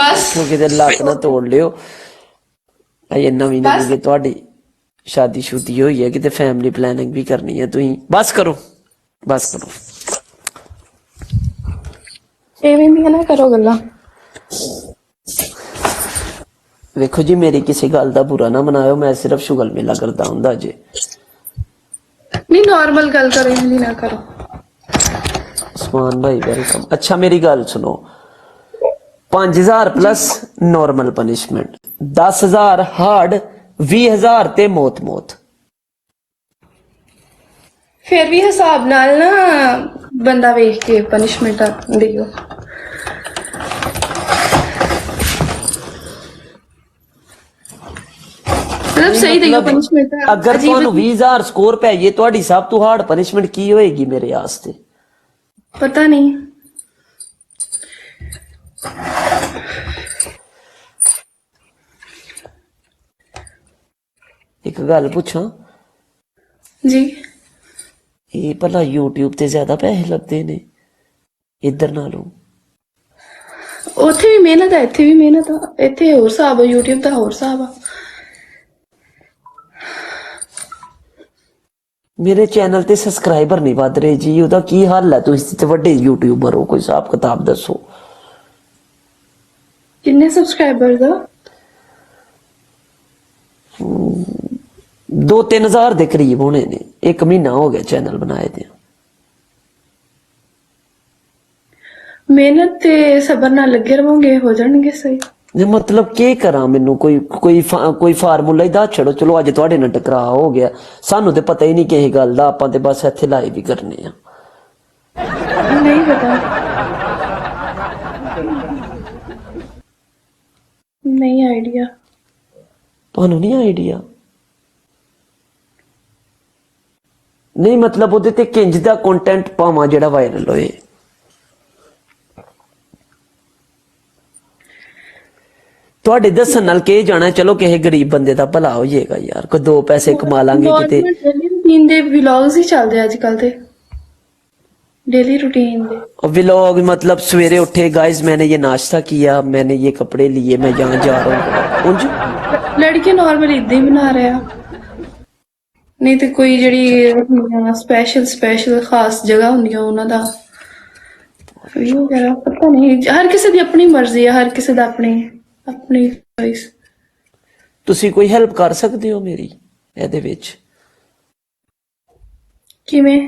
बस किते लत्त ना तोड़ लियो। अजे नवी नवी के तुहाडी शादी शुदी हुई है, किते फैमिली प्लानिंग भी करनी है। तुसीं बस करो, बस करो। एवें दी ना करो गल्लां। देखो जी, मेरी किसी गल दा बुरा ना मनायो, मैं सिर्फ शुगल मेला करदा हुंदा जे। नहीं नॉर्मल गल करो, इवें ना करो। उस्मान भाई वेलकम। अच्छा मेरी गल सुनो, 5000 प्लस नॉर्मल पनिशमेंट, 10,000 हार्ड, 20,000 ते मौत मौत। फिर भी हिसाब नाल ना बंदा वेख के पनिशमेंट दियो। मतलब सही दियो पनिशमेंट। अगर तुहानू 20,000 स्कोर पै जाए, तुहाडी सब तो हार्ड पनिशमेंट की होएगी मेरे वास्ते? पता नहीं। एक गल पूछां जी, ये भला यूट्यूब ते ज्यादा पैसे लगते ने इधर नालों? उत्थे भी मेहनत है, इत्थे भी मेहनत है। इत्थे होर हिसाब है, यूट्यूब दा होर हिसाब है। मेरे चैनल ते सबसक्राइबर नहीं वध रहे जी, ओदा की हल है? तुसीं ते वड्डे यूट्यूबर हो, कोई हिसाब किताब दसो। किन्ने सब्सक्राइबर्स हो? 2-3 हजार दे करीब होने ने। 1 महीना हो गया चैनल बनाए दे। मेहनत ते सबर नाल लगे रहोगे, हो जाणगे सही। मतलब के करा, मैनू कोई फार्मूला ही दस छड़ो। चलो अज तुहाडे नाल टकराऽ हो गया, सानू ते पता ही नहीं किसी गल दा, आपां ते बस इत्थे लाइव ही करने आ। नहीं पता, नहीं आइडिया। तुहानू नहीं आइडिया? नहीं मतलब ओहदे ते किंज दा कंटेंट पावां जेड़ा वायरल होए? तुहाडे दस्सण नाल के जाना, चलो किसी गरीब बंदे दा भला हो जाएगा यार, कोई 2 पैसे कमा लांगे किते। नॉर्मल डेली रूटीन दे व्लॉग्स ही चलदे अजकल ते, डेली रूटीन दे व्लॉग। मतलब सवेरे उठे, गाइस मैंने ये नाश्ता किया, मैंने ये कपड़े लिए, मैं यहाँ जा रहा हूँ, उंज लड़के नॉर्मल इदां ही बना रहे हैं। नहीं तो कोई जड़ी स्पेशल खास जगह होंगी उन्हां दा व्यू वगैरह पता नहीं। हर किसी दी अपनी मर्जी है, हर किसी दा अपनी अपनी चॉइस। तुसी कोई हेल्प कर सकते हो मेरी ਇਹਦੇ ਵਿੱਚ? किवें?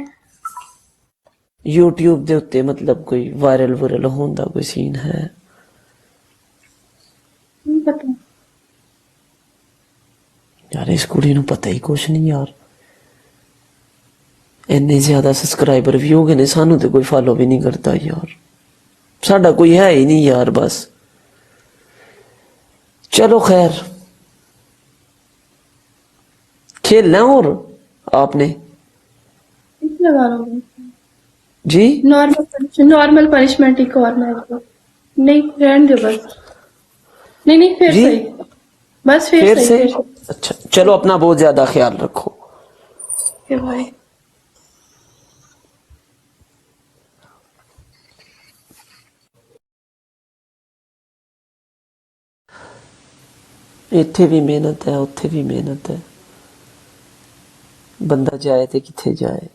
YouTube ਦੇ ਉੱਤੇ मतलब कोई वायरल होने ਦਾ कोई सीन है? नहीं पता यार इस कुड़ी ਨੂੰ पता ही कुछ नहीं यार। इन्ने ज्यादा सब्सक्राइबर भी हो गए ने, सानू तो कोई फॉलो भी नहीं करता यार। साडा कोई है ही नहीं यार बस। चलो खैर, खेलना और आपने लगा लो जी। नॉर्मल पनिशमेंट एक और मैच नहीं रहने दो बस। नहीं फिर जी? सही, बस फिर से सही। अच्छा चलो, अपना बहुत ज्यादा ख्याल रखो। फिर भाई इत्थे भी मेहनत है, उत्थे भी मेहनत है, बंदा जाए तो किथे जाए।